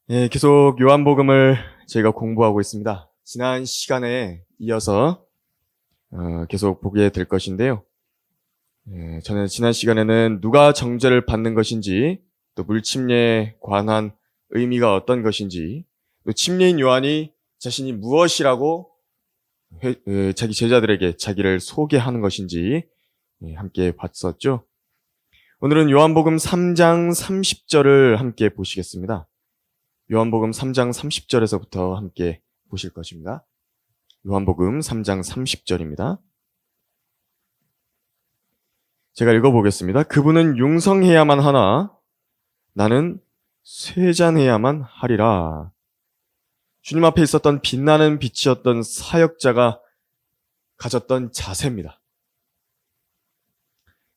계속 요한복음을 저희가 공부하고 있습니다. 지난 시간에 이어서 계속 보게 될 것인데요. 저는 지난 시간에는 누가 정죄를 받는 것인지, 또 물침례에 관한 의미가 어떤 것인지, 또 침례인 요한이 자신이 무엇이라고 자기 제자들에게 자기를 소개하는 것인지 함께 봤었죠. 오늘은 요한복음 3장 30절을 함께 보시겠습니다. 요한복음 3장 30절에서부터 함께 보실 것입니다. 요한복음 3장 30절입니다. 제가 읽어보겠습니다. 그분은 융성해야만 하나 나는 쇠잔해야만 하리라. 주님 앞에 있었던 빛나는 빛이었던 사역자가 가졌던 자세입니다.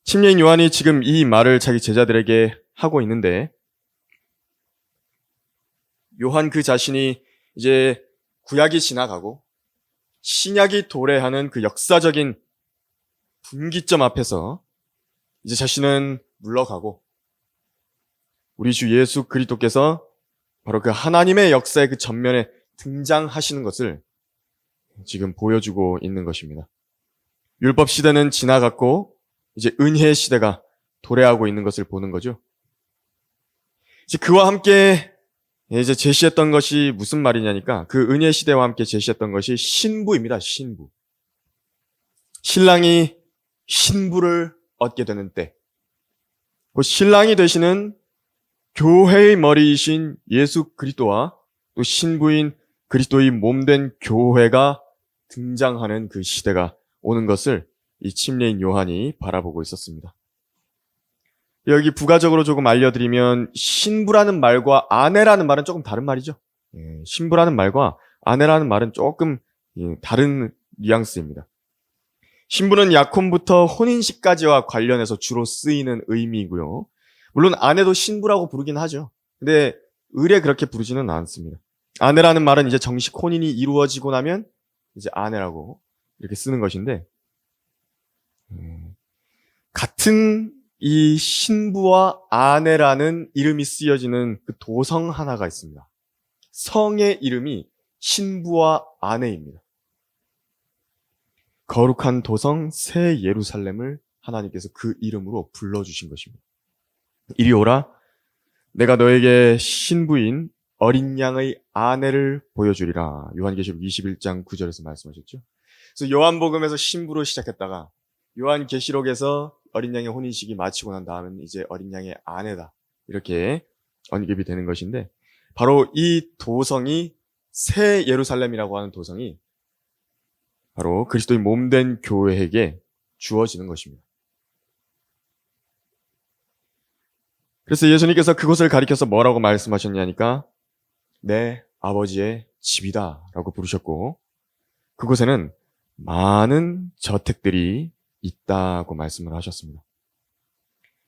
침례인 요한이 지금 이 말을 자기 제자들에게 하고 있는데, 요한 그 자신이 이제 구약이 지나가고 신약이 도래하는 그 역사적인 분기점 앞에서 이제 자신은 물러가고, 우리 주 예수 그리스도께서 바로 그 하나님의 역사의 그 전면에 등장하시는 것을 지금 보여주고 있는 것입니다. 율법 시대는 지나갔고 이제 은혜 시대가 도래하고 있는 것을 보는 거죠. 이제 그와 함께 이제 제시했던 것이 무슨 말이냐니까, 그 은혜 시대와 함께 제시했던 것이 신부입니다. 신부. 신랑이 신부를 얻게 되는 때, 그 신랑이 되시는 교회의 머리이신 예수 그리스도와 또 신부인 그리스도의 몸된 교회가 등장하는 그 시대가 오는 것을 이 침례인 요한이 바라보고 있었습니다. 여기 부가적으로 조금 알려드리면, 신부라는 말과 아내라는 말은 조금 다른 말이죠. 신부라는 말과 아내라는 말은 조금 다른 뉘앙스입니다. 신부는 약혼부터 혼인식까지와 관련해서 주로 쓰이는 의미이고요. 물론 아내도 신부라고 부르긴 하죠. 근데 의례 그렇게 부르지는 않습니다. 아내라는 말은 이제 정식 혼인이 이루어지고 나면 이제 아내라고 이렇게 쓰는 것인데, 같은 이 신부와 아내라는 이름이 쓰여지는 그 도성 하나가 있습니다. 성의 이름이 신부와 아내입니다. 거룩한 도성 새 예루살렘을 하나님께서 그 이름으로 불러주신 것입니다. 이리 오라, 내가 너에게 신부인 어린 양의 아내를 보여주리라. 요한계시록 21장 9절에서 말씀하셨죠. 그래서 요한복음에서 신부로 시작했다가 요한계시록에서 어린 양의 혼인식이 마치고 난 다음은 이제 어린 양의 아내다, 이렇게 언급이 되는 것인데, 바로 이 도성이, 새 예루살렘이라고 하는 도성이 바로 그리스도의 몸된 교회에게 주어지는 것입니다. 그래서 예수님께서 그곳을 가리켜서 뭐라고 말씀하셨냐니까, 내 아버지의 집이다 라고 부르셨고, 그곳에는 많은 저택들이 있다고 말씀을 하셨습니다.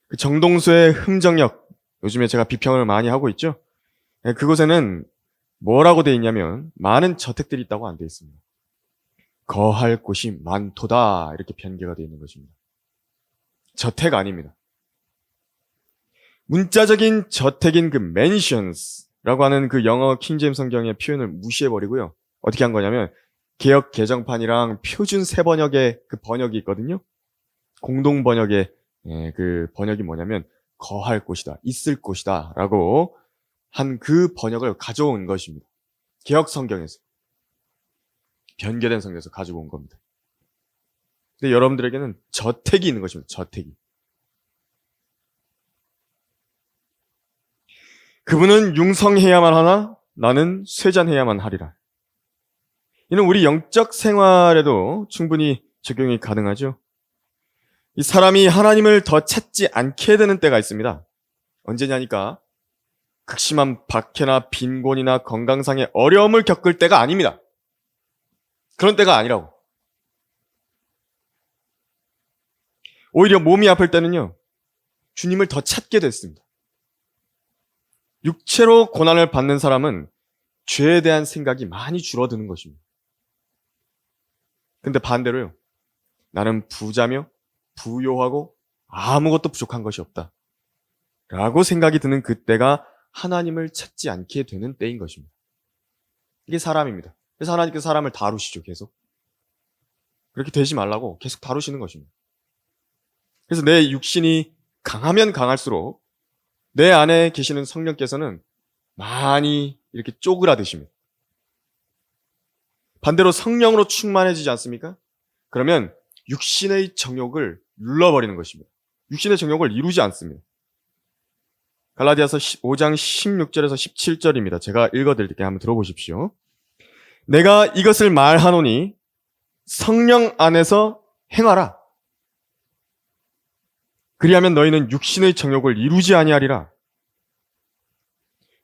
그 정동수의 흥정역, 요즘에 제가 비평을 많이 하고 있죠. 그곳에는 뭐라고 되어 있냐면, 많은 저택들이 있다고 안 되어 있습니다. 거할 곳이 많도다, 이렇게 변개가 되어 있는 것입니다. 저택 아닙니다. 문자적인 저택인 그 mansions라고 하는 그 영어 킹제임스 성경의 표현을 무시해버리고요. 어떻게 한 거냐면, 개역 개정판이랑 표준 세번역의 그 번역이 있거든요. 공동 번역의 그 번역이 뭐냐면, 거할 곳이다, 있을 곳이다 라고 한 그 번역을 가져온 것입니다. 개역 성경에서, 변개된 성경에서 가지고 온 겁니다. 근데 여러분들에게는 저택이 있는 것입니다. 저택이. 그분은 융성해야만 하나 나는 쇠잔해야만 하리라. 이는 우리 영적 생활에도 충분히 적용이 가능하죠. 이 사람이 하나님을 더 찾지 않게 되는 때가 있습니다. 언제냐니까, 극심한 박해나 빈곤이나 건강상의 어려움을 겪을 때가 아닙니다. 그런 때가 아니라고. 오히려 몸이 아플 때는요, 주님을 더 찾게 됐습니다. 육체로 고난을 받는 사람은 죄에 대한 생각이 많이 줄어드는 것입니다. 근데 반대로요, 나는 부자며 부요하고 아무것도 부족한 것이 없다 라고 생각이 드는 그때가 하나님을 찾지 않게 되는 때인 것입니다. 이게 사람입니다. 그래서 하나님께서 사람을 다루시죠, 계속. 그렇게 되지 말라고 계속 다루시는 것입니다. 그래서 내 육신이 강하면 강할수록 내 안에 계시는 성령께서는 많이 이렇게 쪼그라드십니다. 반대로 성령으로 충만해지지 않습니까? 그러면 육신의 정욕을 눌러버리는 것입니다. 육신의 정욕을 이루지 않습니다. 갈라디아서 5장 16절에서 17절입니다. 제가 읽어드릴게요. 한번 들어보십시오. 내가 이것을 말하노니 성령 안에서 행하라. 그리하면 너희는 육신의 정욕을 이루지 아니하리라.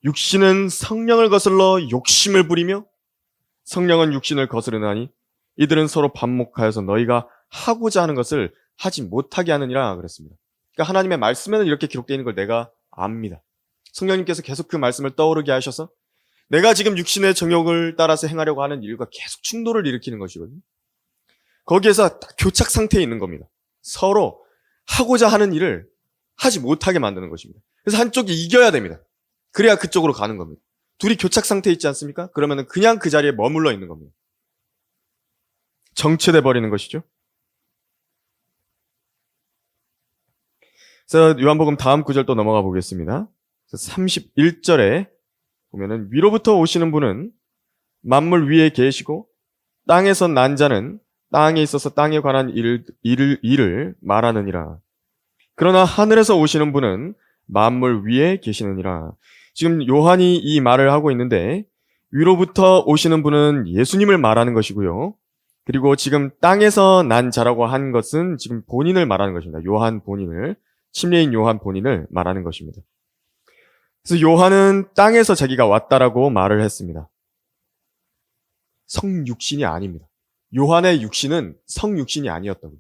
육신은 성령을 거슬러 욕심을 부리며 성령은 육신을 거스르나니 이들은 서로 반목하여서 너희가 하고자 하는 것을 하지 못하게 하느니라 그랬습니다. 그러니까 하나님의 말씀에는 이렇게 기록되어 있는 걸 내가 압니다. 성령님께서 계속 그 말씀을 떠오르게 하셔서 내가 지금 육신의 정욕을 따라서 행하려고 하는 일과 계속 충돌을 일으키는 것이거든요. 거기에서 딱 교착 상태에 있는 겁니다. 서로 하고자 하는 일을 하지 못하게 만드는 것입니다. 그래서 한쪽이 이겨야 됩니다. 그래야 그쪽으로 가는 겁니다. 둘이 교착 상태에 있지 않습니까? 그러면 그냥 그 자리에 머물러 있는 겁니다. 정체돼 버리는 것이죠. 그래서 요한복음 다음 구절 또 넘어가 보겠습니다. 31절에 보면은 위로부터 오시는 분은 만물 위에 계시고 땅에서 난 자는 땅에 있어서 땅에 관한 일을 말하느니라. 그러나 하늘에서 오시는 분은 만물 위에 계시느니라. 지금 요한이 이 말을 하고 있는데 위로부터 오시는 분은 예수님을 말하는 것이고요. 그리고 지금 땅에서 난 자라고 한 것은 지금 본인을 말하는 것입니다. 요한 본인을, 침례인 요한 본인을 말하는 것입니다. 그래서 요한은 땅에서 자기가 왔다라고 말을 했습니다. 성육신이 아닙니다. 요한의 육신은 성육신이 아니었다고요.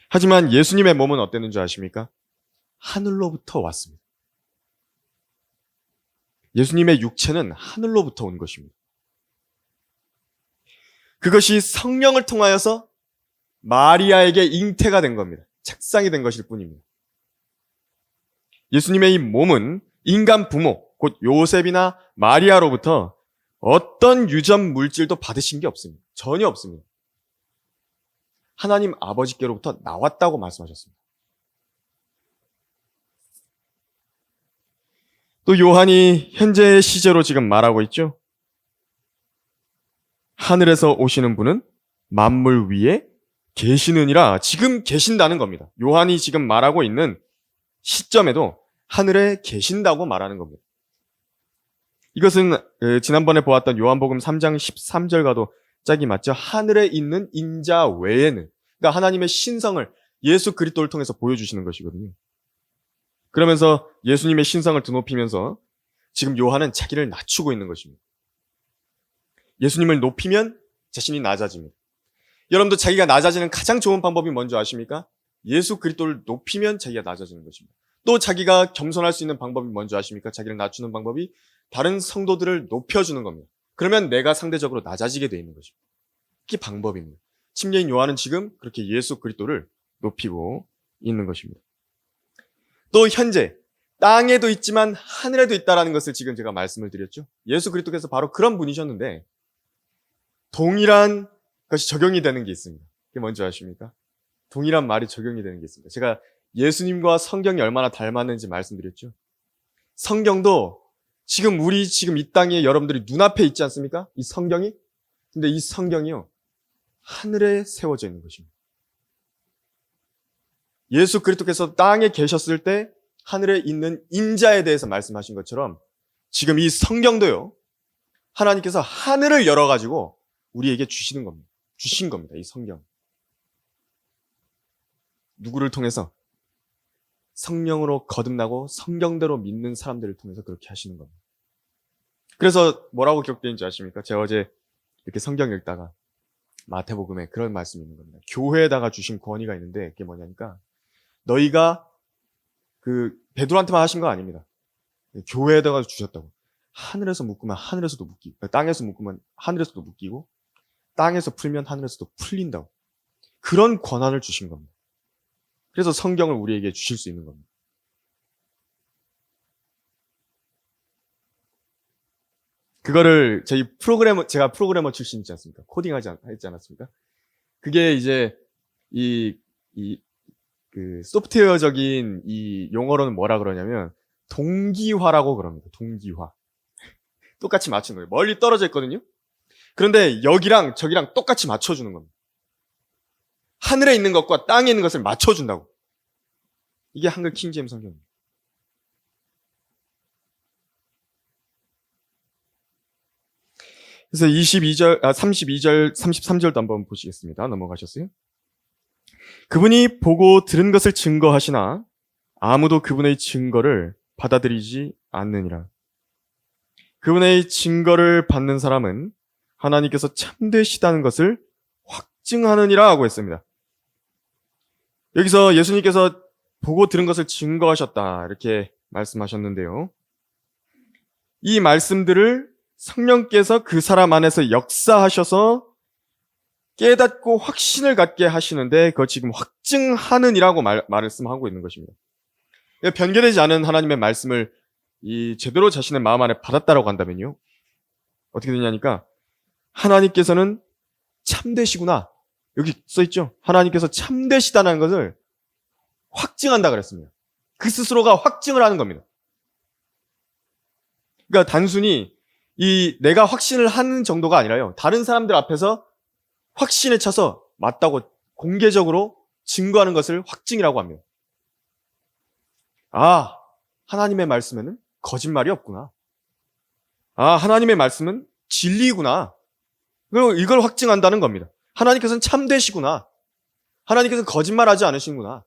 하지만 예수님의 몸은 어땠는 줄 아십니까? 하늘로부터 왔습니다. 예수님의 육체는 하늘로부터 온 것입니다. 그것이 성령을 통하여서 마리아에게 잉태가 된 겁니다. 착상이 된 것일 뿐입니다. 예수님의 이 몸은 인간 부모, 곧 요셉이나 마리아로부터 어떤 유전 물질도 받으신 게 없습니다. 전혀 없습니다. 하나님 아버지께로부터 나왔다고 말씀하셨습니다. 또 요한이 현재의 시제로 지금 말하고 있죠. 하늘에서 오시는 분은 만물 위에 계시느니라. 지금 계신다는 겁니다. 요한이 지금 말하고 있는 시점에도 하늘에 계신다고 말하는 겁니다. 이것은 지난번에 보았던 요한복음 3장 13절과도 짝이 맞죠. 하늘에 있는 인자 외에는, 그러니까 하나님의 신성을 예수 그리스도를 통해서 보여주시는 것이거든요. 그러면서 예수님의 신성을 드높이면서 지금 요한은 자기를 낮추고 있는 것입니다. 예수님을 높이면 자신이 낮아집니다. 여러분도 자기가 낮아지는 가장 좋은 방법이 뭔지 아십니까? 예수 그리스도를 높이면 자기가 낮아지는 것입니다. 또 자기가 겸손할 수 있는 방법이 뭔지 아십니까? 자기를 낮추는 방법이 다른 성도들을 높여주는 겁니다. 그러면 내가 상대적으로 낮아지게 되어 있는 것입니다. 그게 방법입니다. 침례인 요한은 지금 그렇게 예수 그리스도를 높이고 있는 것입니다. 또 현재 땅에도 있지만 하늘에도 있다라는 것을 지금 제가 말씀을 드렸죠. 예수 그리스도께서 바로 그런 분이셨는데 동일한 것이 적용이 되는 게 있습니다. 그게 뭔지 아십니까? 동일한 말이 적용이 되는 게 있습니다. 제가 예수님과 성경이 얼마나 닮았는지 말씀드렸죠. 성경도 지금 이 땅에 여러분들이 눈앞에 있지 않습니까? 이 성경이? 근데 이 성경이요, 하늘에 세워져 있는 것입니다. 예수 그리스도께서 땅에 계셨을 때 하늘에 있는 인자에 대해서 말씀하신 것처럼 지금 이 성경도요, 하나님께서 하늘을 열어가지고 우리에게 주신 겁니다. 이 성경. 누구를 통해서? 성령으로 거듭나고 성경대로 믿는 사람들을 통해서 그렇게 하시는 겁니다. 그래서 뭐라고 기록되는지 아십니까? 제가 어제 이렇게 성경 읽다가 마태복음에 그런 말씀이 있는 겁니다. 교회에다가 주신 권위가 있는데 그게 뭐냐니까 너희가 베드로한테만 하신 거 아닙니다. 교회에다가 주셨다고. 하늘에서 묶으면 하늘에서도 묶이고, 땅에서 묶으면 하늘에서도 묶이고, 땅에서 풀면 하늘에서도 풀린다고. 그런 권한을 주신 겁니다. 그래서 성경을 우리에게 주실 수 있는 겁니다. 그거를 제가 프로그래머 출신이지 않습니까? 했지 않았습니까? 그게 이제 그 소프트웨어적인 이 용어로는 뭐라 그러냐면 동기화라고 그럽니다. 동기화. 똑같이 맞춘 거예요. 멀리 떨어져 있거든요. 그런데 여기랑 저기랑 똑같이 맞춰주는 겁니다. 하늘에 있는 것과 땅에 있는 것을 맞춰준다고. 이게 한글 킹제임스 성경입니다. 그래서 32절, 33절도 한번 보시겠습니다. 넘어가셨어요? 그분이 보고 들은 것을 증거하시나 아무도 그분의 증거를 받아들이지 않느니라. 그분의 증거를 받는 사람은 하나님께서 참되시다는 것을 확증하느니라 하고 했습니다. 여기서 예수님께서 보고 들은 것을 증거하셨다 이렇게 말씀하셨는데요. 이 말씀들을 성령께서 그 사람 안에서 역사하셔서 깨닫고 확신을 갖게 하시는데 그거 지금 확증하느니라고 말씀하고 있는 것입니다. 변개되지 않은 하나님의 말씀을 제대로 자신의 마음 안에 받았다라고 한다면요. 어떻게 되냐니까 하나님께서는 참되시구나. 여기 써있죠. 하나님께서 참되시다는 것을 확증한다 그랬습니다. 그 스스로가 확증을 하는 겁니다. 그러니까 단순히 내가 확신을 하는 정도가 아니라요. 다른 사람들 앞에서 확신에 차서 맞다고 공개적으로 증거하는 것을 확증이라고 합니다. 아, 하나님의 말씀에는 거짓말이 없구나. 아, 하나님의 말씀은 진리구나. 이걸 확증한다는 겁니다. 하나님께서는 참되시구나. 하나님께서는 거짓말하지 않으시구나.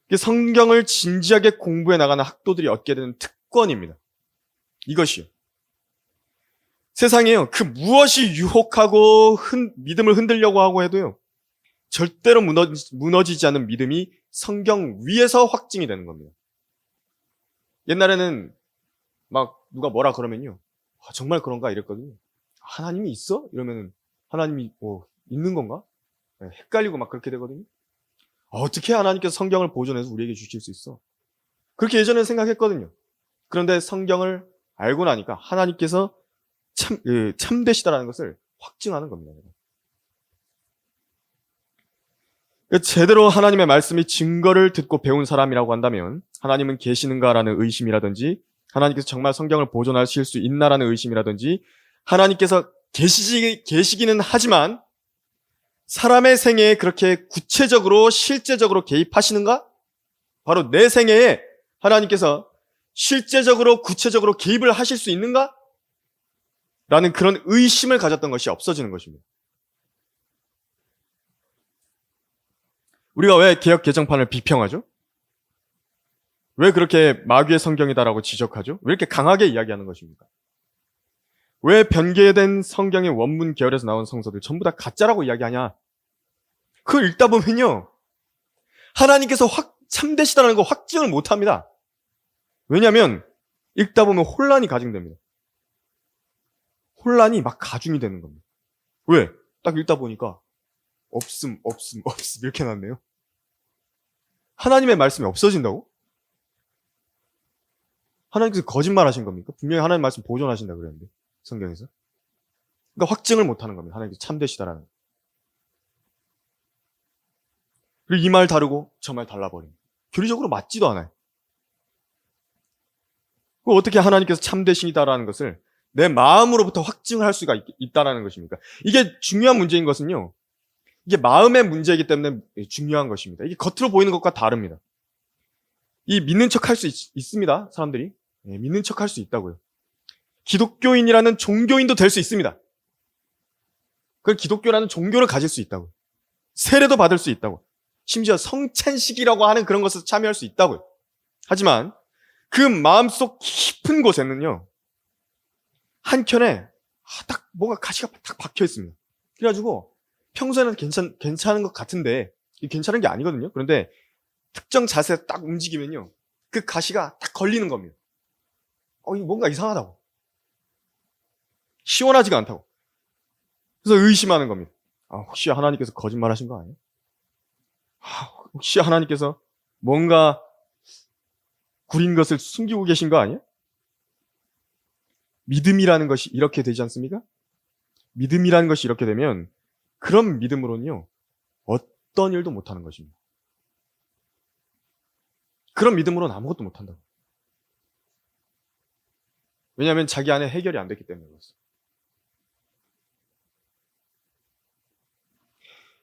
이게 성경을 진지하게 공부해 나가는 학도들이 얻게 되는 특권입니다. 이것이요. 세상에요. 그 무엇이 유혹하고 믿음을 흔들려고 하고 해도요. 절대로 무너지지 않는 믿음이 성경 위에서 확증이 되는 겁니다. 옛날에는 막 누가 뭐라 그러면요. 아, 정말 그런가 이랬거든요. 하나님이 있어? 이러면은 하나님이 있는 건가? 헷갈리고 막 그렇게 되거든요. 어떻게 하나님께서 성경을 보존해서 우리에게 주실 수 있어? 그렇게 예전에 생각했거든요. 그런데 성경을 알고 나니까 하나님께서 참되시다라는 것을 확증하는 겁니다. 제대로 하나님의 말씀이 증거를 듣고 배운 사람이라고 한다면 하나님은 계시는가라는 의심이라든지 하나님께서 정말 성경을 보존하실 수 있나라는 의심이라든지 하나님께서 계시기는 하지만 사람의 생애에 그렇게 구체적으로 실제적으로 개입하시는가? 바로 내 생애에 하나님께서 실제적으로 구체적으로 개입을 하실 수 있는가? 라는 그런 의심을 가졌던 것이 없어지는 것입니다. 우리가 왜 개역 개정판을 비평하죠? 왜 그렇게 마귀의 성경이다라고 지적하죠? 왜 이렇게 강하게 이야기하는 것입니까? 왜 변개된 성경의 원문 계열에서 나온 성서들 전부 다 가짜라고 이야기하냐? 그걸 읽다 보면요. 하나님께서 참되시다는 거 확증을 못합니다. 왜냐하면 읽다 보면 혼란이 가중됩니다. 혼란이 막 가중이 되는 겁니다. 왜? 딱 읽다 보니까 없음 이렇게 났네요. 하나님의 말씀이 없어진다고? 하나님께서 거짓말 하신 겁니까? 분명히 하나님의 말씀 보존하신다 그랬는데 성경에서. 그러니까 확증을 못하는 겁니다. 하나님께서 참되시다라는. 그리고 이 말 다르고 저 말 달라버립니다. 교리적으로 맞지도 않아요. 어떻게 하나님께서 참되시다라는 것을 내 마음으로부터 확증할 수가 있다라는 것입니까? 이게 중요한 문제인 것은요. 이게 마음의 문제이기 때문에 중요한 것입니다. 이게 겉으로 보이는 것과 다릅니다. 이 믿는 척 할 수 있습니다. 사람들이. 믿는 척 할 수 있다고요. 기독교인이라는 종교인도 될 수 있습니다. 그 기독교라는 종교를 가질 수 있다고요. 세례도 받을 수 있다고. 심지어 성찬식이라고 하는 그런 것에 참여할 수 있다고요. 하지만 그 마음속 깊은 곳에는요. 한켠에 딱 뭔가 가시가 딱 박혀 있습니다. 그래가지고 평소에는 괜찮은 것 같은데 이게 괜찮은 게 아니거든요. 그런데 특정 자세에 딱 움직이면요. 그 가시가 딱 걸리는 겁니다. 이거 뭔가 이상하다고. 시원하지가 않다고. 그래서 의심하는 겁니다. 혹시 하나님께서 거짓말 하신 거 아니에요? 혹시 하나님께서 뭔가 구린 것을 숨기고 계신 거 아니에요? 믿음이라는 것이 이렇게 되지 않습니까? 믿음이라는 것이 이렇게 되면 그런 믿음으로는요, 어떤 일도 못하는 것입니다. 그런 믿음으로는 아무것도 못한다고. 왜냐하면 자기 안에 해결이 안 됐기 때문에 그렇습니다.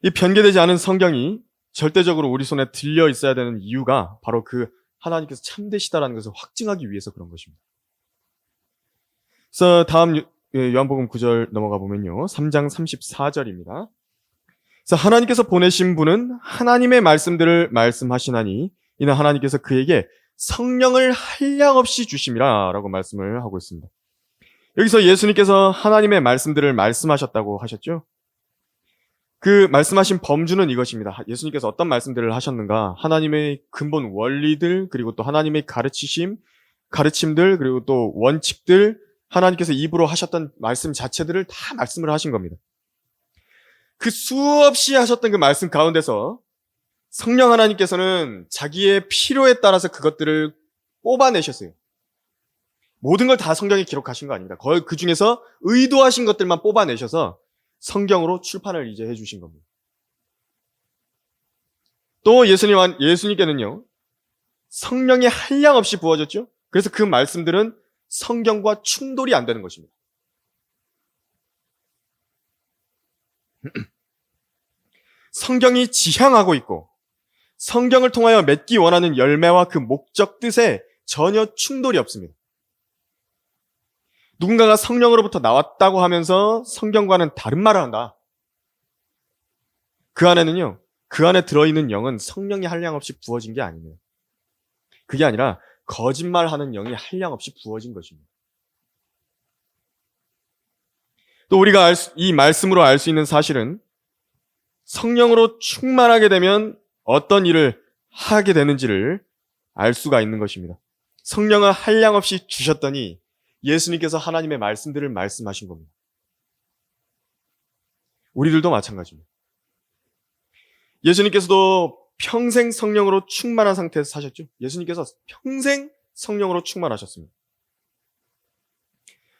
이 변개되지 않은 성경이 절대적으로 우리 손에 들려 있어야 되는 이유가 바로 그 하나님께서 참되시다라는 것을 확증하기 위해서 그런 것입니다. 그래서 다음 요한복음 9절 넘어가 보면요. 3장 34절입니다. 그래서 하나님께서 보내신 분은 하나님의 말씀들을 말씀하시나니 이는 하나님께서 그에게 성령을 한량없이 주심이라 라고 말씀을 하고 있습니다. 여기서 예수님께서 하나님의 말씀들을 말씀하셨다고 하셨죠? 그 말씀하신 범주는 이것입니다. 예수님께서 어떤 말씀들을 하셨는가? 하나님의 근본 원리들, 그리고 또 하나님의 가르침들, 그리고 또 원칙들, 하나님께서 입으로 하셨던 말씀 자체들을 다 말씀을 하신 겁니다. 그 수없이 하셨던 그 말씀 가운데서 성령 하나님께서는 자기의 필요에 따라서 그것들을 뽑아내셨어요. 모든 걸 다 성경에 기록하신 거 아닙니다. 그 중에서 의도하신 것들만 뽑아내셔서 성경으로 출판을 이제 해주신 겁니다. 또 예수님께는요, 성령이 한량없이 부어졌죠? 그래서 그 말씀들은 성경과 충돌이 안 되는 것입니다. 성경이 지향하고 있고, 성경을 통하여 맺기 원하는 열매와 그 목적 뜻에 전혀 충돌이 없습니다. 누군가가 성령으로부터 나왔다고 하면서 성경과는 다른 말을 한다. 그 안에 들어있는 영은 성령이 한량없이 부어진 게 아니에요. 그게 아니라 거짓말하는 영이 한량없이 부어진 것입니다. 또 우리가 이 말씀으로 알 수 있는 사실은 성령으로 충만하게 되면 어떤 일을 하게 되는지를 알 수가 있는 것입니다. 성령을 한량없이 주셨더니 예수님께서 하나님의 말씀들을 말씀하신 겁니다. 우리들도 마찬가지입니다. 예수님께서도 평생 성령으로 충만한 상태에서 사셨죠. 예수님께서 평생 성령으로 충만하셨습니다.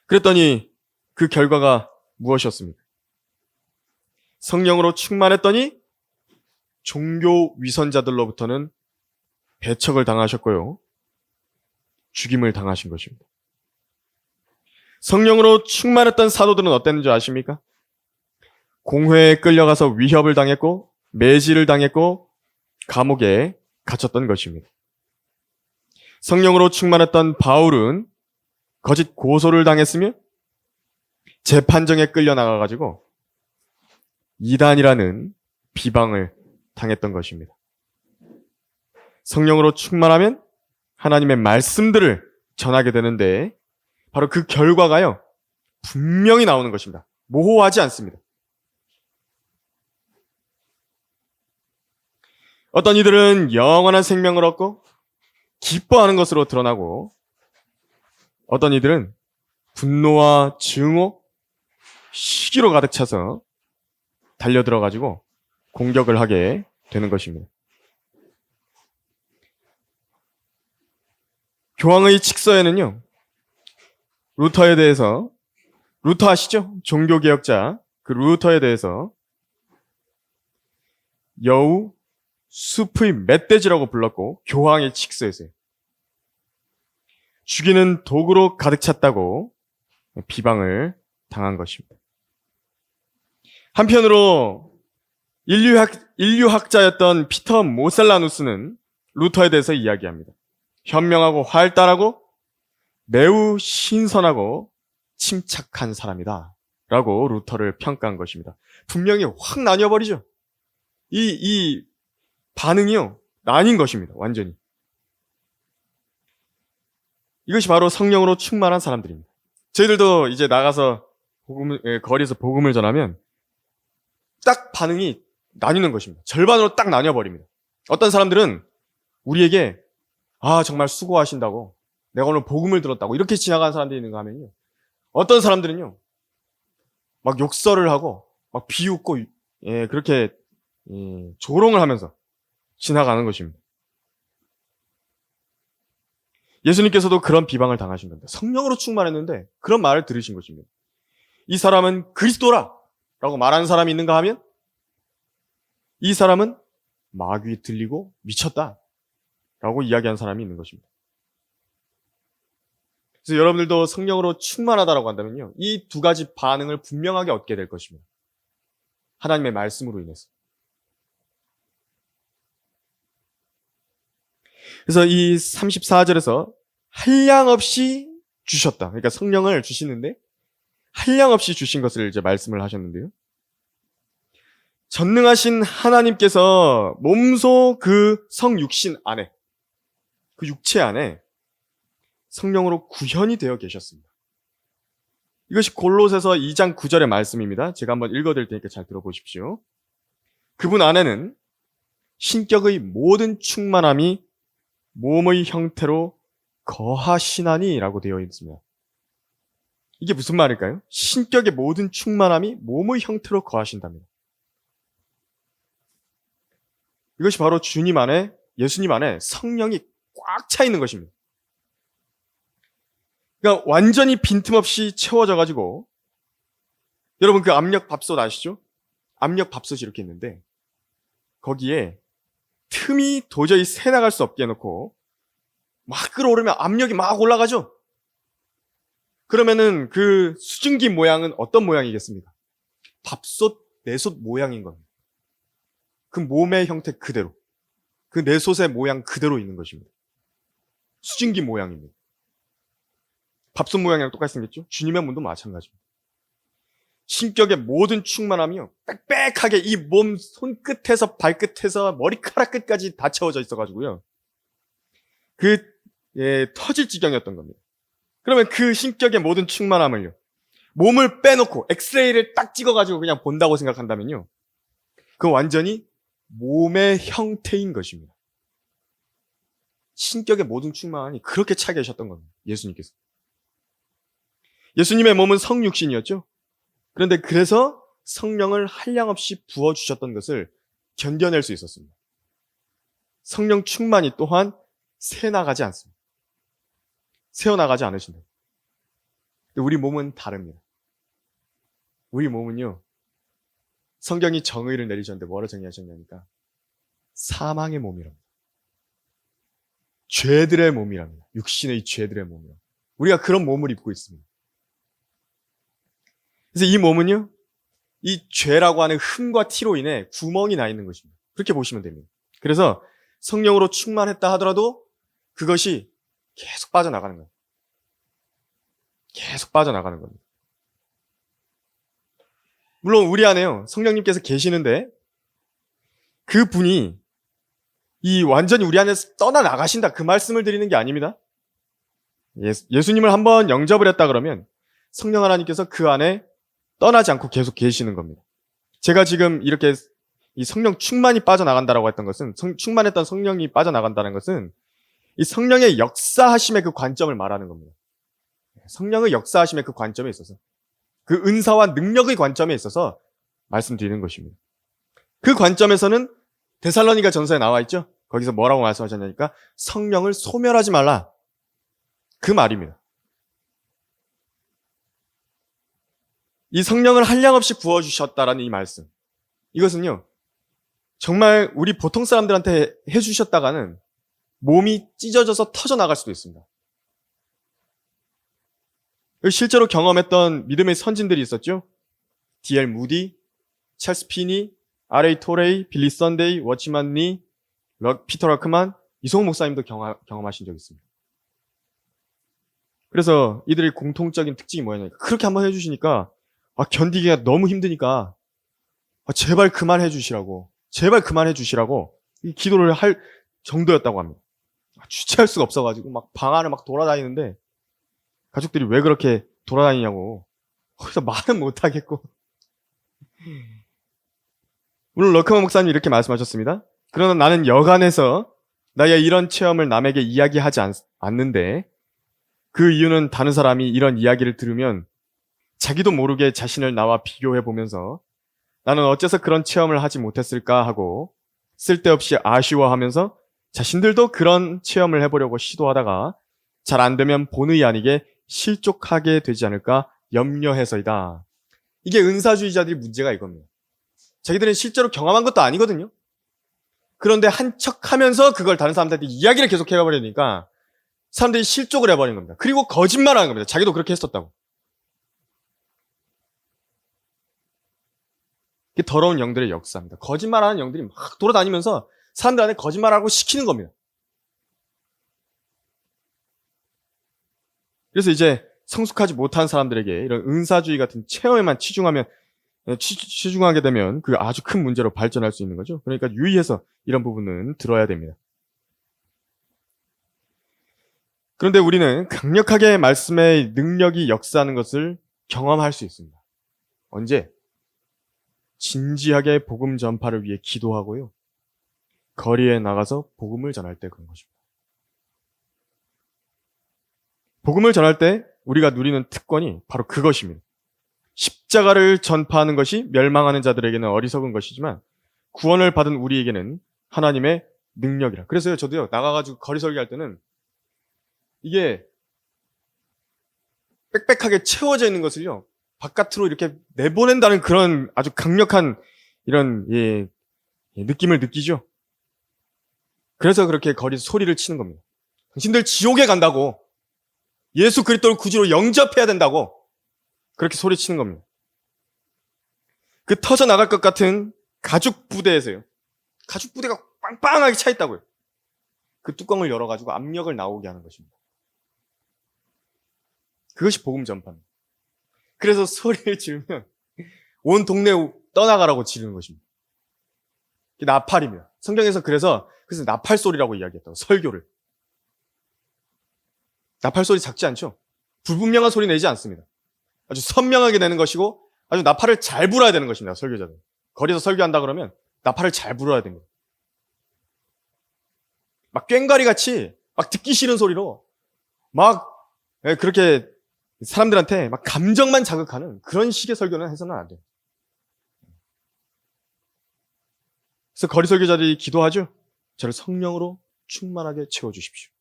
그랬더니 그 결과가 무엇이었습니까? 성령으로 충만했더니 종교 위선자들로부터는 배척을 당하셨고요. 죽임을 당하신 것입니다. 성령으로 충만했던 사도들은 어땠는지 아십니까? 공회에 끌려가서 위협을 당했고 매질을 당했고 감옥에 갇혔던 것입니다. 성령으로 충만했던 바울은 거짓 고소를 당했으며 재판정에 끌려나가가지고 이단이라는 비방을 당했던 것입니다. 성령으로 충만하면 하나님의 말씀들을 전하게 되는데 바로 그 결과가요, 분명히 나오는 것입니다. 모호하지 않습니다. 어떤 이들은 영원한 생명을 얻고 기뻐하는 것으로 드러나고 어떤 이들은 분노와 증오, 시기로 가득 차서 달려들어가지고 공격을 하게 되는 것입니다. 교황의 칙서에는요, 루터 아시죠? 종교개혁자 그 루터에 대해서 여우 숲의 멧돼지라고 불렀고 교황의 칙서에서요. 죽이는 도구로 가득 찼다고 비방을 당한 것입니다. 한편으로 인류학자였던 피터 모셀라누스는 루터에 대해서 이야기합니다. 현명하고 활달하고 매우 신선하고 침착한 사람이다 라고 루터를 평가한 것입니다. 분명히 확 나뉘어버리죠. 이 반응이요, 나뉜 것입니다. 완전히. 이것이 바로 성령으로 충만한 사람들입니다. 저희들도 이제 나가서 거리에서 복음을 전하면 딱 반응이 나뉘는 것입니다. 절반으로 딱 나뉘어버립니다. 어떤 사람들은 우리에게 정말 수고하신다고, 내가 오늘 복음을 들었다고 이렇게 지나가는 사람들이 있는가 하면요, 어떤 사람들은요 막 욕설을 하고 막 비웃고 그렇게 조롱을 하면서 지나가는 것입니다. 예수님께서도 그런 비방을 당하신 겁니다. 성령으로 충만했는데 그런 말을 들으신 것입니다. 이 사람은 그리스도라 라고 말하는 사람이 있는가 하면 이 사람은 마귀에 들리고 미쳤다 라고 이야기하는 사람이 있는 것입니다. 그래서 여러분들도 성령으로 충만하다라고 한다면요, 이 두 가지 반응을 분명하게 얻게 될 것입니다. 하나님의 말씀으로 인해서. 그래서 이 34절에서 한량없이 주셨다. 그러니까 성령을 주시는데 한량없이 주신 것을 이제 말씀을 하셨는데요. 전능하신 하나님께서 몸소 그 성육신 안에, 그 육체 안에 성령으로 구현이 되어 계셨습니다. 이것이 골로새서 2장 9절의 말씀입니다. 제가 한번 읽어드릴 테니까 잘 들어보십시오. 그분 안에는 신격의 모든 충만함이 몸의 형태로 거하시나니 라고 되어 있습니다. 이게 무슨 말일까요? 신격의 모든 충만함이 몸의 형태로 거하신답니다. 이것이 바로 주님 안에, 예수님 안에 성령이 꽉 차 있는 것입니다. 그러니까 완전히 빈틈없이 채워져가지고, 여러분 그 압력 밥솥 아시죠? 압력 밥솥이 이렇게 있는데 거기에 틈이 도저히 새 나갈 수 없게 해놓고 막 끌어오르면 압력이 막 올라가죠? 그러면은 그 수증기 모양은 어떤 모양이겠습니까? 밥솥, 내솥 모양인 겁니다. 그 몸의 형태 그대로, 그 내솥의 모양 그대로 있는 것입니다. 수증기 모양입니다. 밥솥 모양이랑 똑같이 생겼죠? 주님의 몸도 마찬가지입니다. 신격의 모든 충만함이요, 빽빽하게 이 몸 손끝에서 발끝에서 머리카락 끝까지 다 채워져 있어가지고요, 터질 지경이었던 겁니다. 그러면 그 신격의 모든 충만함을요, 몸을 빼놓고 엑스레이를 딱 찍어가지고 그냥 본다고 생각한다면요, 그건 완전히 몸의 형태인 것입니다. 신격의 모든 충만함이 그렇게 차 계셨던 겁니다. 예수님께서. 예수님의 몸은 성육신이었죠. 그런데 그래서 성령을 한량없이 부어주셨던 것을 견뎌낼 수 있었습니다. 성령 충만이 또한 새나가지 않습니다. 새어나가지 않으신다. 우리 몸은 다릅니다. 우리 몸은요, 성경이 정의를 내리셨는데 뭐로 정의하셨냐니까 사망의 몸이랍니다. 죄들의 몸이랍니다. 육신의 죄들의 몸이랍니다. 우리가 그런 몸을 입고 있습니다. 그래서 이 몸은요, 이 죄라고 하는 흠과 티로 인해 구멍이 나 있는 것입니다. 그렇게 보시면 됩니다. 그래서 성령으로 충만했다 하더라도 그것이 계속 빠져나가는 거예요. 계속 빠져나가는 겁니다. 물론 우리 안에요, 성령님께서 계시는데 그 분이 이 완전히 우리 안에서 떠나나가신다, 그 말씀을 드리는 게 아닙니다. 예수님을 한번 영접을 했다 그러면 성령 하나님께서 그 안에 떠나지 않고 계속 계시는 겁니다. 제가 지금 이렇게 이 성령 충만이 빠져나간다라고 했던 것은, 충만했던 성령이 빠져나간다는 것은 이 성령의 역사하심의 그 관점을 말하는 겁니다. 성령의 역사하심의 그 관점에 있어서, 그 은사와 능력의 관점에 있어서 말씀드리는 것입니다. 그 관점에서는 데살로니가 전서에 나와 있죠? 거기서 뭐라고 말씀하셨냐니까 성령을 소멸하지 말라, 그 말입니다. 이 성령을 한량없이 부어주셨다라는 이 말씀, 이것은요, 정말 우리 보통 사람들한테 해주셨다가는 몸이 찢어져서 터져나갈 수도 있습니다. 실제로 경험했던 믿음의 선진들이 있었죠. D.L. 무디, 찰스 피니, R.A. 토레이, 빌리 선데이, 워치만 리, 피터 라크만, 이성호 목사님도 경험하신 적이 있습니다. 그래서 이들의 공통적인 특징이 뭐냐니까 그렇게 한번 해주시니까 견디기가 너무 힘드니까 제발 그만해 주시라고, 제발 그만해 주시라고 이 기도를 할 정도였다고 합니다. 주체할 수가 없어가지고 막 방 안을 막 돌아다니는데 가족들이 왜 그렇게 돌아다니냐고 거기서 말은 못하겠고. 물론 러크만 목사님이 이렇게 말씀하셨습니다. 그러나 나는 여간해서 나의 이런 체험을 남에게 이야기하지 않는데 그 이유는 다른 사람이 이런 이야기를 들으면 자기도 모르게 자신을 나와 비교해 보면서 나는 어째서 그런 체험을 하지 못했을까 하고 쓸데없이 아쉬워하면서 자신들도 그런 체험을 해보려고 시도하다가 잘 안 되면 본의 아니게 실족하게 되지 않을까 염려해서이다. 이게 은사주의자들이 문제가 이겁니다. 자기들은 실제로 경험한 것도 아니거든요. 그런데 한 척하면서 그걸 다른 사람들한테 이야기를 계속 해버리니까 사람들이 실족을 해버린 겁니다. 그리고 거짓말하는 겁니다. 자기도 그렇게 했었다고. 이게 더러운 영들의 역사입니다. 거짓말하는 영들이 막 돌아다니면서 사람들한테 거짓말하고 시키는 겁니다. 그래서 이제 성숙하지 못한 사람들에게 이런 은사주의 같은 체험에만 치중하게 되면 그 아주 큰 문제로 발전할 수 있는 거죠. 그러니까 유의해서 이런 부분은 들어야 됩니다. 그런데 우리는 강력하게 말씀의 능력이 역사하는 것을 경험할 수 있습니다. 언제? 진지하게 복음 전파를 위해 기도하고요. 거리에 나가서 복음을 전할 때 그런 것입니다. 복음을 전할 때 우리가 누리는 특권이 바로 그것입니다. 십자가를 전파하는 것이 멸망하는 자들에게는 어리석은 것이지만 구원을 받은 우리에게는 하나님의 능력이라. 그래서요, 저도요, 나가가지고 거리 설교할 때는 이게 빽빽하게 채워져 있는 것을요, 바깥으로 이렇게 내보낸다는 그런 아주 강력한 이런 느낌을 느끼죠. 그래서 그렇게 거리 소리를 치는 겁니다. 당신들 지옥에 간다고, 예수 그리스도를 구주로 영접해야 된다고 그렇게 소리치는 겁니다. 그 터져 나갈 것 같은 가죽 부대에서요, 가죽 부대가 빵빵하게 차 있다고요. 그 뚜껑을 열어가지고 압력을 나오게 하는 것입니다. 그것이 복음 전파입니다. 그래서 소리를 지르면 온 동네 떠나가라고 지르는 것입니다. 나팔이며, 성경에서 그래서 나팔 소리라고 이야기했다고, 설교를. 나팔 소리 작지 않죠? 불분명한 소리 내지 않습니다. 아주 선명하게 내는 것이고 아주 나팔을 잘 불어야 되는 것입니다. 설교자들. 거리에서 설교한다 그러면 나팔을 잘 불어야 됩니다. 막 꽹과리 같이 막 듣기 싫은 소리로 막 그렇게 사람들한테 막 감정만 자극하는 그런 식의 설교는 해서는 안 돼요. 그래서 거리 설교자들이 기도하죠. 저를 성령으로 충만하게 채워주십시오.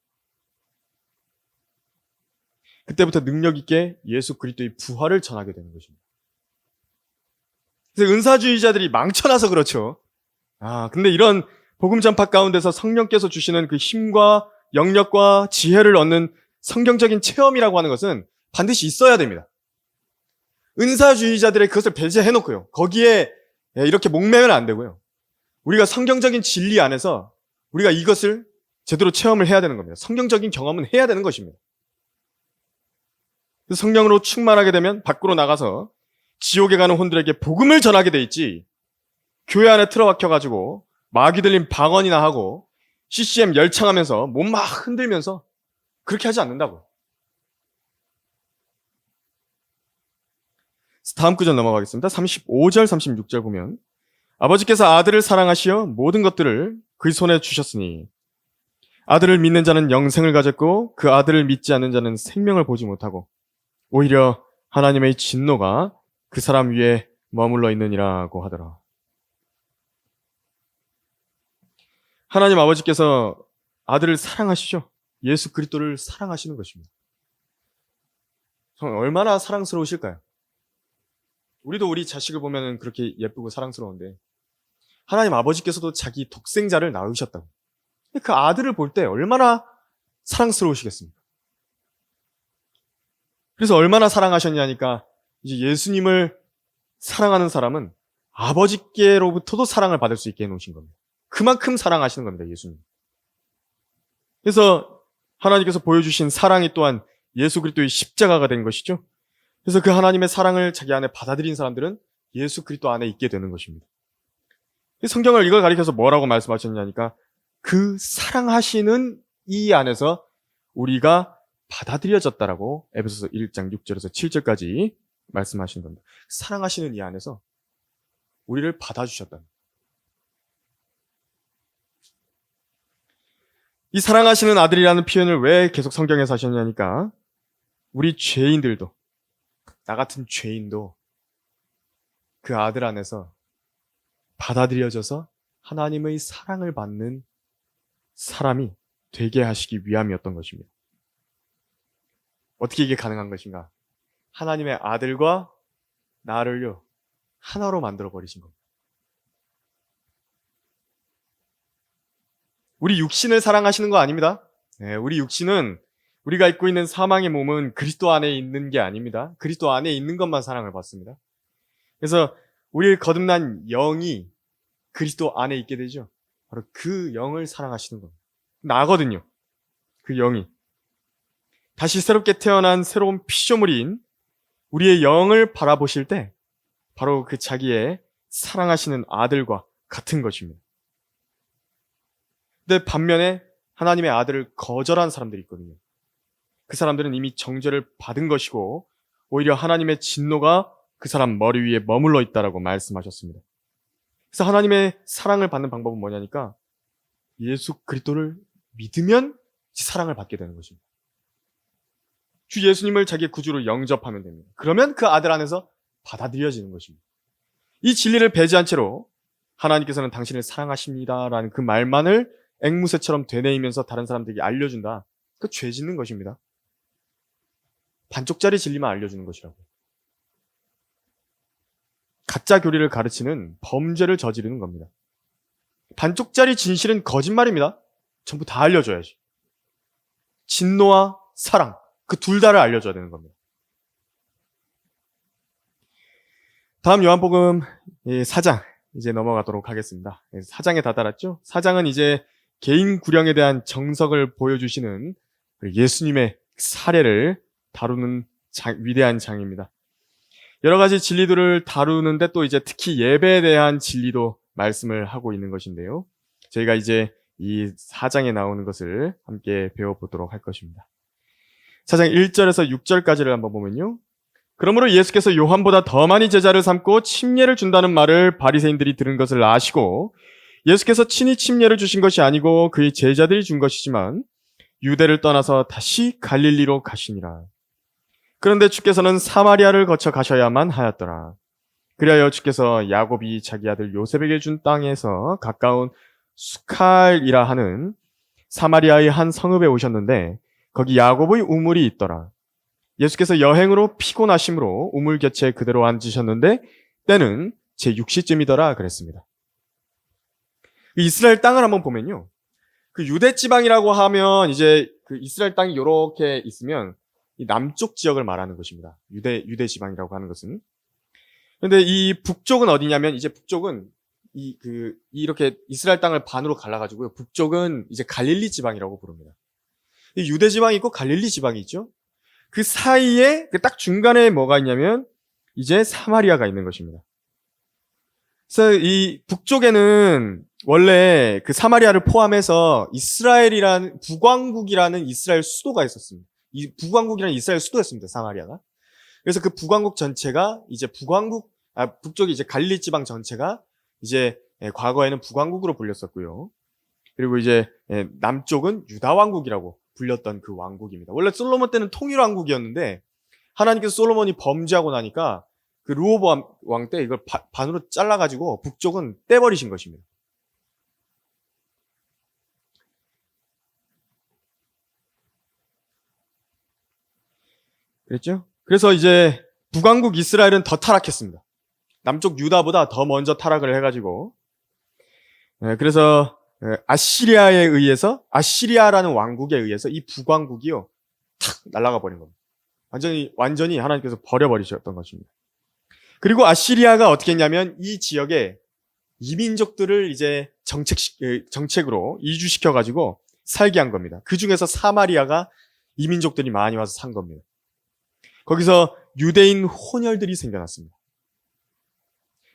그때부터 능력 있게 예수 그리스도의 부활을 전하게 되는 것입니다. 그래서 은사주의자들이 망쳐놔서 그렇죠. 근데 이런 복음 전파 가운데서 성령께서 주시는 그 힘과 영역과 지혜를 얻는 성경적인 체험이라고 하는 것은 반드시 있어야 됩니다. 은사주의자들의 그것을 배제해놓고요, 거기에 이렇게 목매면 안 되고요. 우리가 성경적인 진리 안에서 우리가 이것을 제대로 체험을 해야 되는 겁니다. 성경적인 경험은 해야 되는 것입니다. 성령으로 충만하게 되면 밖으로 나가서 지옥에 가는 혼들에게 복음을 전하게 돼 있지, 교회 안에 틀어박혀가지고 마귀 들린 방언이나 하고 CCM 열창하면서 몸 막 흔들면서 그렇게 하지 않는다고. 다음 구절 넘어가겠습니다. 35절, 36절 보면 아버지께서 아들을 사랑하시어 모든 것들을 그의 손에 주셨으니 아들을 믿는 자는 영생을 가졌고 그 아들을 믿지 않는 자는 생명을 보지 못하고 오히려 하나님의 진노가 그 사람 위에 머물러 있느니라고 하더라. 하나님 아버지께서 아들을 사랑하시죠. 예수 그리스도를 사랑하시는 것입니다. 얼마나 사랑스러우실까요? 우리도 우리 자식을 보면 그렇게 예쁘고 사랑스러운데 하나님 아버지께서도 자기 독생자를 낳으셨다고. 그 아들을 볼 때 얼마나 사랑스러우시겠습니까? 그래서 얼마나 사랑하셨냐니까 이제 예수님을 사랑하는 사람은 아버지께로부터도 사랑을 받을 수 있게 해놓으신 겁니다. 그만큼 사랑하시는 겁니다, 예수님. 그래서 하나님께서 보여주신 사랑이 또한 예수 그리스도의 십자가가 된 것이죠. 그래서 그 하나님의 사랑을 자기 안에 받아들인 사람들은 예수 그리스도 안에 있게 되는 것입니다. 성경을 이걸 가리켜서 뭐라고 말씀하셨냐니까 그 사랑하시는 이 안에서 우리가 받아들여졌다라고 에베소서 1장 6절에서 7절까지 말씀하신 겁니다. 사랑하시는 이 안에서 우리를 받아주셨다. 이 사랑하시는 아들이라는 표현을 왜 계속 성경에서 하셨냐니까 우리 죄인들도, 나 같은 죄인도 그 아들 안에서 받아들여져서 하나님의 사랑을 받는 사람이 되게 하시기 위함이었던 것입니다. 어떻게 이게 가능한 것인가? 하나님의 아들과 나를요, 하나로 만들어 버리신 겁니다. 우리 육신을 사랑하시는 거 아닙니다. 네, 우리 육신은 우리가 입고 있는 사망의 몸은 그리스도 안에 있는 게 아닙니다. 그리스도 안에 있는 것만 사랑을 받습니다. 그래서 우리를 거듭난 영이 그리스도 안에 있게 되죠. 바로 그 영을 사랑하시는 겁니다. 나거든요. 그 영이. 다시 새롭게 태어난 새로운 피조물인 우리의 영을 바라보실 때 바로 그 자기의 사랑하시는 아들과 같은 것입니다. 근데 반면에 하나님의 아들을 거절한 사람들이 있거든요. 그 사람들은 이미 정죄를 받은 것이고 오히려 하나님의 진노가 그 사람 머리 위에 머물러 있다라고 말씀하셨습니다. 그래서 하나님의 사랑을 받는 방법은 뭐냐니까 예수 그리스도를 믿으면 사랑을 받게 되는 것입니다. 주 예수님을 자기의 구주로 영접하면 됩니다. 그러면 그 아들 안에서 받아들여지는 것입니다. 이 진리를 배제한 채로 하나님께서는 당신을 사랑하십니다라는 그 말만을 앵무새처럼 되뇌이면서 다른 사람들에게 알려준다. 그 죄 짓는 것입니다. 반쪽짜리 진리만 알려주는 것이라고. 가짜 교리를 가르치는 범죄를 저지르는 겁니다. 반쪽짜리 진실은 거짓말입니다. 전부 다 알려줘야지. 진노와 사랑, 그 둘 다를 알려줘야 되는 겁니다. 다음 요한복음 4장 이제 넘어가도록 하겠습니다. 4장에 다다랐죠? 4장은 이제 개인 구령에 대한 정석을 보여주시는 예수님의 사례를 다루는 위대한 장입니다. 여러 가지 진리들을 다루는데 또 이제 특히 예배에 대한 진리도 말씀을 하고 있는 것인데요. 저희가 이제 이 4장에 나오는 것을 함께 배워보도록 할 것입니다. 4장 1절에서 6절까지를 한번 보면요. 그러므로 예수께서 요한보다 더 많이 제자를 삼고 침례를 준다는 말을 바리새인들이 들은 것을 아시고 예수께서 친히 침례를 주신 것이 아니고 그의 제자들이 준 것이지만 유대를 떠나서 다시 갈릴리로 가시니라. 그런데 주께서는 사마리아를 거쳐 가셔야만 하였더라. 그리하여 주께서 야곱이 자기 아들 요셉에게 준 땅에서 가까운 수칼이라 하는 사마리아의 한 성읍에 오셨는데 거기 야곱의 우물이 있더라. 예수께서 여행으로 피곤하심으로 우물 곁에 그대로 앉으셨는데 때는 제6시쯤이더라 그랬습니다. 이스라엘 땅을 한번 보면요. 그 유대 지방이라고 하면 이제 그 이스라엘 땅이 이렇게 있으면 이 남쪽 지역을 말하는 것입니다. 유대 지방이라고 하는 것은. 그런데 이 북쪽은 어디냐면 이제 북쪽은 이렇게 이스라엘 땅을 반으로 갈라가지고요. 북쪽은 이제 갈릴리 지방이라고 부릅니다. 이 유대 지방이 있고 갈릴리 지방이 있죠. 그 사이에 딱 중간에 뭐가 있냐면 이제 사마리아가 있는 것입니다. 그래서 이 북쪽에는 원래 그 사마리아를 포함해서 북왕국이라는 이스라엘 수도가 있었습니다. 이 북왕국이라는 이스라엘 수도였습니다. 사마리아가. 그래서 그 북왕국 전체가 이제 북쪽이 이제 갈릴리 지방 전체가 이제 과거에는 북왕국으로 불렸었고요. 그리고 이제 남쪽은 유다 왕국이라고 불렸던 그 왕국입니다. 원래 솔로몬 때는 통일 왕국이었는데 하나님께서 솔로몬이 범죄하고 나니까 그 르호보암 왕 때 이걸 반으로 잘라가지고 북쪽은 떼버리신 것입니다. 그랬죠? 그래서 이제 북왕국 이스라엘은 더 타락했습니다. 남쪽 유다보다 더 먼저 타락을 해가지고 그래서 아시리아라는 왕국에 의해서 이 북왕국이요 탁 날아가 버린 겁니다. 완전히 하나님께서 버려버리셨던 것입니다. 그리고 아시리아가 어떻게 했냐면 이 지역에 이민족들을 이제 정책으로 이주시켜가지고 살게 한 겁니다. 그 중에서 사마리아가 이민족들이 많이 와서 산 겁니다. 거기서 유대인 혼혈들이 생겨났습니다.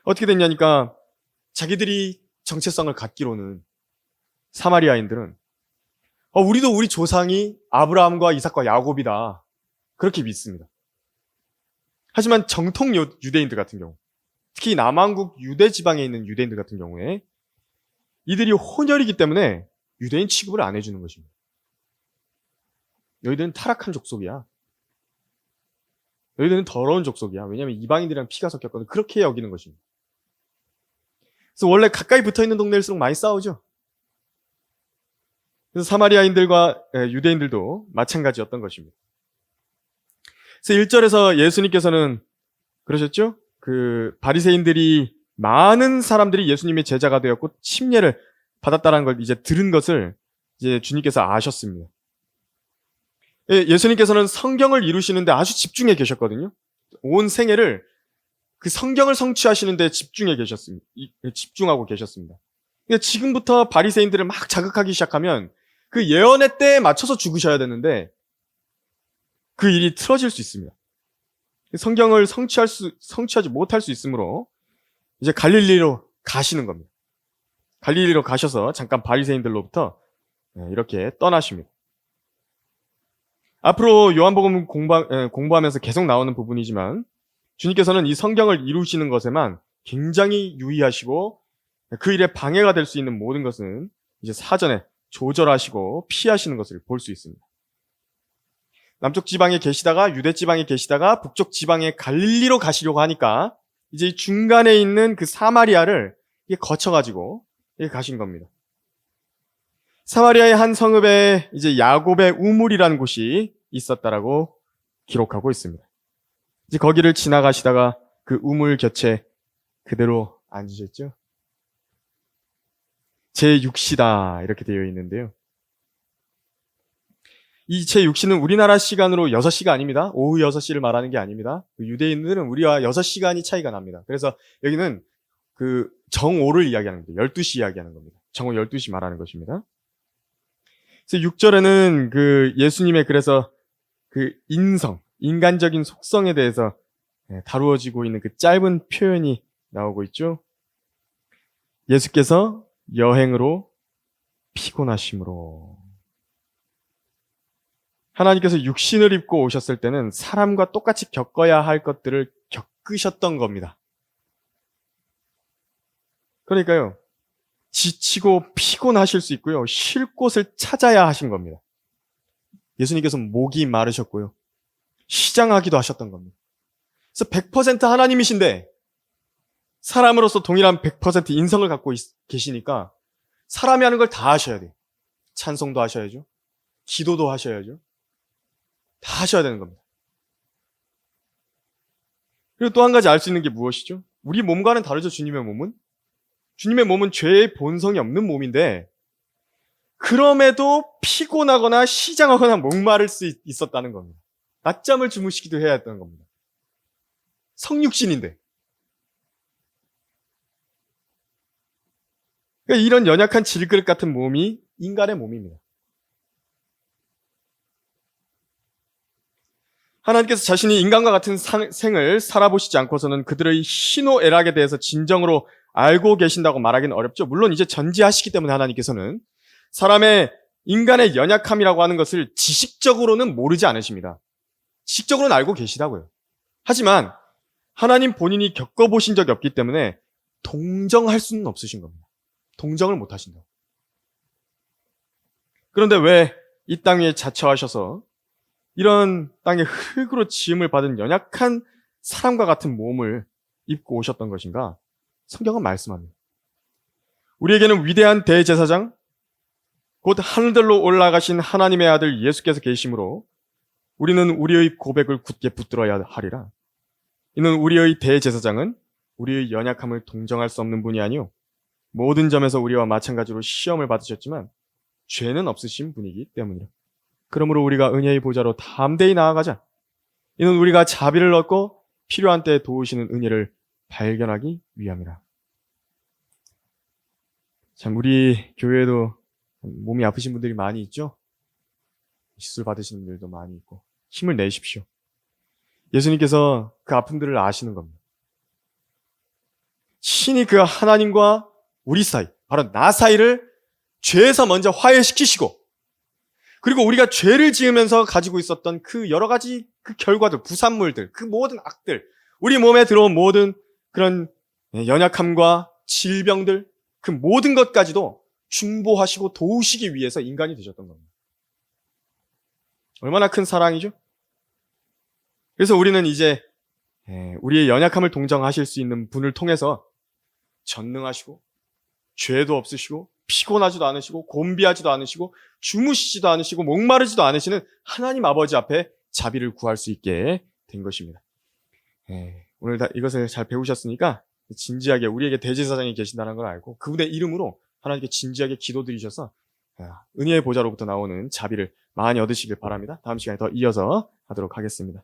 어떻게 됐냐니까 자기들이 정체성을 갖기로는 사마리아인들은 우리도 우리 조상이 아브라함과 이삭과 야곱이다. 그렇게 믿습니다. 하지만 정통 유대인들 같은 경우, 특히 남왕국 유대 지방에 있는 유대인들 같은 경우에 이들이 혼혈이기 때문에 유대인 취급을 안 해주는 것입니다. 너희들은 타락한 족속이야. 너희들은 더러운 족속이야. 왜냐하면 이방인들이랑 피가 섞였거든. 그렇게 여기는 것입니다. 그래서 원래 가까이 붙어있는 동네일수록 많이 싸우죠. 그래서 사마리아인들과 유대인들도 마찬가지였던 것입니다. 그래서 1절에서 예수님께서는 그러셨죠? 그 바리새인들이 많은 사람들이 예수님의 제자가 되었고 침례를 받았다는 걸 이제 들은 것을 이제 주님께서 아셨습니다. 예수님께서는 성경을 이루시는데 아주 집중해 계셨거든요. 온 생애를 그 성경을 성취하시는데 집중하고 계셨습니다. 근데 지금부터 바리새인들을 막 자극하기 시작하면 그 예언의 때에 맞춰서 죽으셔야 되는데 그 일이 틀어질 수 있습니다. 성경을 성취하지 못할 수 있으므로 이제 갈릴리로 가시는 겁니다. 갈릴리로 가셔서 잠깐 바리새인들로부터 이렇게 떠나십니다. 앞으로 요한복음 공부하면서 계속 나오는 부분이지만 주님께서는 이 성경을 이루시는 것에만 굉장히 유의하시고 그 일에 방해가 될 수 있는 모든 것은 이제 사전에 조절하시고 피하시는 것을 볼 수 있습니다. 남쪽 지방에 계시다가 유대 지방에 계시다가 북쪽 지방에 갈릴리로 가시려고 하니까 이제 이 중간에 있는 그 사마리아를 거쳐가지고 가신 겁니다. 사마리아의 한 성읍에 이제 야곱의 우물이라는 곳이 있었다라고 기록하고 있습니다. 이제 거기를 지나가시다가 그 우물 곁에 그대로 앉으셨죠. 제6시다 이렇게 되어 있는데요. 이 제6시는 우리나라 시간으로 6시가 아닙니다. 오후 6시를 말하는 게 아닙니다. 유대인들은 우리와 6시간이 차이가 납니다. 그래서 여기는 그 정오를 이야기하는 겁니다. 12시 이야기하는 겁니다. 정오 12시 말하는 것입니다. 그래서 6절에는 그 예수님의 그래서 그 인간적인 속성에 대해서 다루어지고 있는 그 짧은 표현이 나오고 있죠. 예수께서 여행으로 피곤하심으로. 하나님께서 육신을 입고 오셨을 때는 사람과 똑같이 겪어야 할 것들을 겪으셨던 겁니다. 그러니까요, 지치고 피곤하실 수 있고요, 쉴 곳을 찾아야 하신 겁니다. 예수님께서 목이 마르셨고요, 시장하기도 하셨던 겁니다. 그래서 100% 하나님이신데 사람으로서 동일한 100% 인성을 갖고 계시니까 사람이 하는 걸 다 하셔야 돼요. 찬송도 하셔야죠. 기도도 하셔야죠. 다 하셔야 되는 겁니다. 그리고 또 한 가지 알 수 있는 게 무엇이죠? 우리 몸과는 다르죠, 주님의 몸은. 주님의 몸은 죄의 본성이 없는 몸인데 그럼에도 피곤하거나 시장하거나 목마를 수 있었다는 겁니다. 낮잠을 주무시기도 해야 했던 겁니다. 성육신인데. 그러니까 이런 연약한 질그릇 같은 몸이 인간의 몸입니다. 하나님께서 자신이 인간과 같은 생을 살아보시지 않고서는 그들의 희노애락에 대해서 진정으로 알고 계신다고 말하기는 어렵죠. 물론 이제 전지하시기 때문에 하나님께서는 사람의 인간의 연약함이라고 하는 것을 지식적으로는 모르지 않으십니다. 지식적으로는 알고 계시다고요. 하지만 하나님 본인이 겪어보신 적이 없기 때문에 동정할 수는 없으신 겁니다. 동정을 못 하신다고. 그런데 왜 이 땅 위에 자처하셔서 이런 땅의 흙으로 지음을 받은 연약한 사람과 같은 몸을 입고 오셨던 것인가? 성경은 말씀합니다. 우리에게는 위대한 대제사장, 곧 하늘들로 올라가신 하나님의 아들 예수께서 계시므로 우리는 우리의 고백을 굳게 붙들어야 하리라. 이는 우리의 대제사장은 우리의 연약함을 동정할 수 없는 분이 아니요 모든 점에서 우리와 마찬가지로 시험을 받으셨지만 죄는 없으신 분이기 때문이라. 그러므로 우리가 은혜의 보좌로 담대히 나아가자. 이는 우리가 자비를 얻고 필요한 때에 도우시는 은혜를 발견하기 위함이라. 참, 우리 교회에도 몸이 아프신 분들이 많이 있죠? 시술 받으시는 분들도 많이 있고 힘을 내십시오. 예수님께서 그 아픔들을 아시는 겁니다. 신이 그 하나님과 우리 사이, 바로 나 사이를 죄에서 먼저 화해시키시고 그리고 우리가 죄를 지으면서 가지고 있었던 그 여러 가지 그 결과들, 부산물들, 그 모든 악들, 우리 몸에 들어온 모든 그런 연약함과 질병들, 그 모든 것까지도 중보하시고 도우시기 위해서 인간이 되셨던 겁니다. 얼마나 큰 사랑이죠? 그래서 우리는 이제 우리의 연약함을 동정하실 수 있는 분을 통해서 전능하시고 죄도 없으시고 피곤하지도 않으시고 곤비하지도 않으시고 주무시지도 않으시고 목마르지도 않으시는 하나님 아버지 앞에 자비를 구할 수 있게 된 것입니다. 오늘 이것을 잘 배우셨으니까 진지하게 우리에게 대제사장이 계신다는 걸 알고 그분의 이름으로 하나님께 진지하게 기도드리셔서 은혜의 보좌로부터 나오는 자비를 많이 얻으시길 바랍니다. 다음 시간에 더 이어서 하도록 하겠습니다.